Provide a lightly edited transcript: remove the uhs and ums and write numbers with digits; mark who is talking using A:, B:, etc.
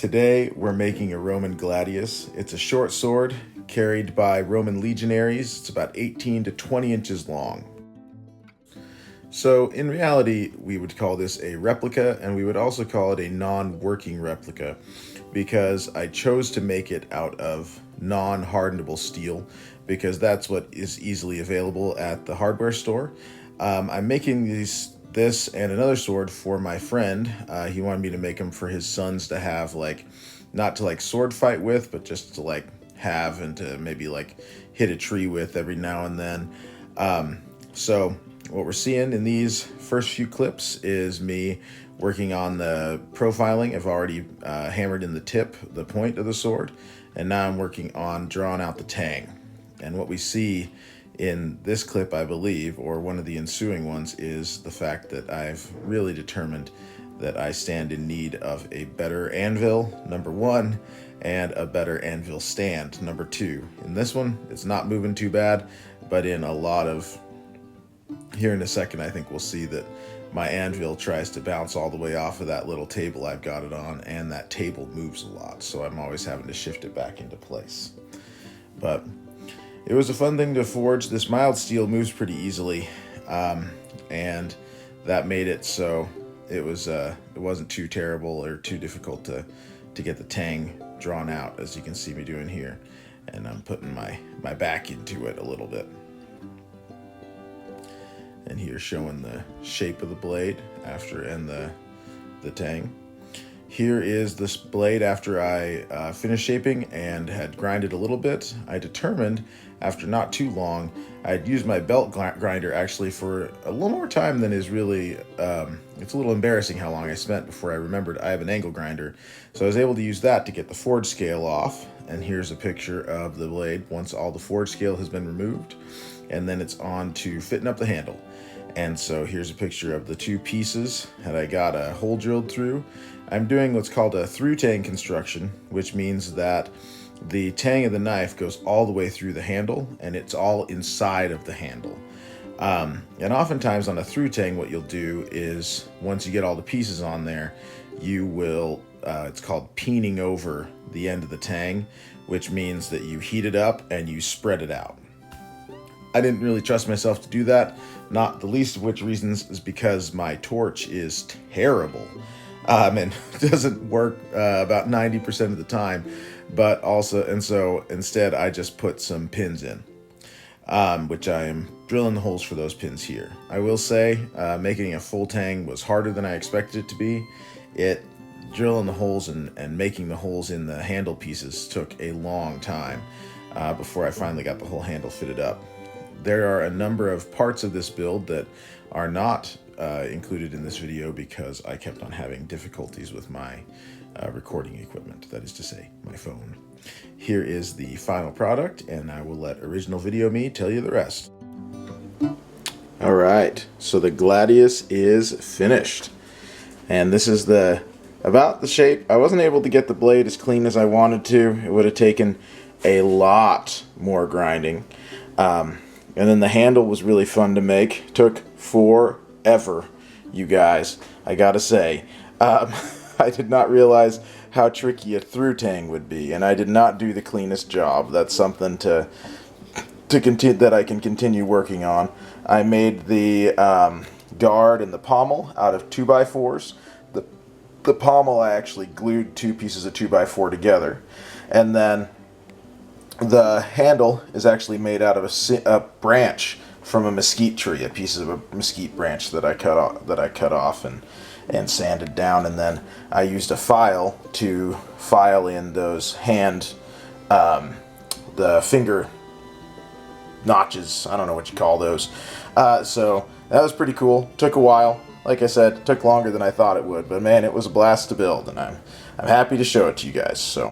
A: Today we're making a Roman Gladius. It's a short sword carried by Roman legionaries. It's about 18 to 20 inches long. So in reality, we would call this a replica, and we would also call it a non-working replica because I chose to make it out of non-hardenable steel because that's what is easily available at the hardware store. I'm making this and another sword for my friend. He wanted me to make them for his sons to have, like, not to like sword fight with, but just to like have and to maybe like hit a tree with every now and then. So what we're seeing in these first few clips is me working on the profiling. I've already hammered in the tip, the point of the sword, and now I'm working on drawing out the tang. And what we see in this clip, I believe, or one of the ensuing ones, is the fact that I've really determined that I stand in need of a better anvil, number one, and a better anvil stand, number two. In this one, it's not moving too bad, but in a lot of, here in a second, I think we'll see that my anvil tries to bounce all the way off of that little table I've got it on, and that table moves a lot, so I'm always having to shift it back into place. But it was a fun thing to forge. This mild steel moves pretty easily, and that made it so it wasn't too terrible or too difficult to get the tang drawn out, as you can see me doing here. And I'm putting my back into it a little bit. And here showing the shape of the blade and the tang. Here is this blade after I finished shaping and had grinded a little bit. I determined, after not too long, I'd used my belt grinder actually for a little more time than is really, it's a little embarrassing how long I spent before I remembered I have an angle grinder. So I was able to use that to get the forge scale off. And here's a picture of the blade once all the forge scale has been removed. And then it's on to fitting up the handle. And so here's a picture of the two pieces that I got a hole drilled through. I'm doing what's called a through tang construction, which means that the tang of the knife goes all the way through the handle, and it's all inside of the handle. And oftentimes on a through tang, what you'll do is, once you get all the pieces on there, you will, it's called peening over the end of the tang, which means that you heat it up and you spread it out. I didn't really trust myself to do that, not the least of which reasons is because my torch is terrible. And doesn't work about 90% of the time, but also, and so instead I just put some pins in, which I am drilling the holes for those pins here. I will say, making a full tang was harder than I expected it to be. Drilling the holes and making the holes in the handle pieces took a long time before I finally got the whole handle fitted up. There are a number of parts of this build that are not included in this video because I kept on having difficulties with my recording equipment, that is to say, my phone. Here is the final product, and I will let original video me tell you the rest. All right, so the Gladius is finished, and this is about the shape. I wasn't able to get the blade as clean as I wanted to. It would have taken a lot more grinding. And then the handle was really fun to make. Took forever, you guys. I gotta say, I did not realize how tricky a through tang would be, and I did not do the cleanest job. That's something that I can continue working on. I made the guard and the pommel out of 2x4s. The pommel, I actually glued two pieces of 2x4 together, and then the handle is actually made out of a branch from a mesquite tree, a piece of a mesquite branch that I cut off and sanded down, and then I used a file to file in those the finger notches. I don't know what you call those. So that was pretty cool. Took a while. Like I said, it took longer than I thought it would, but man, it was a blast to build, and I'm happy to show it to you guys. So.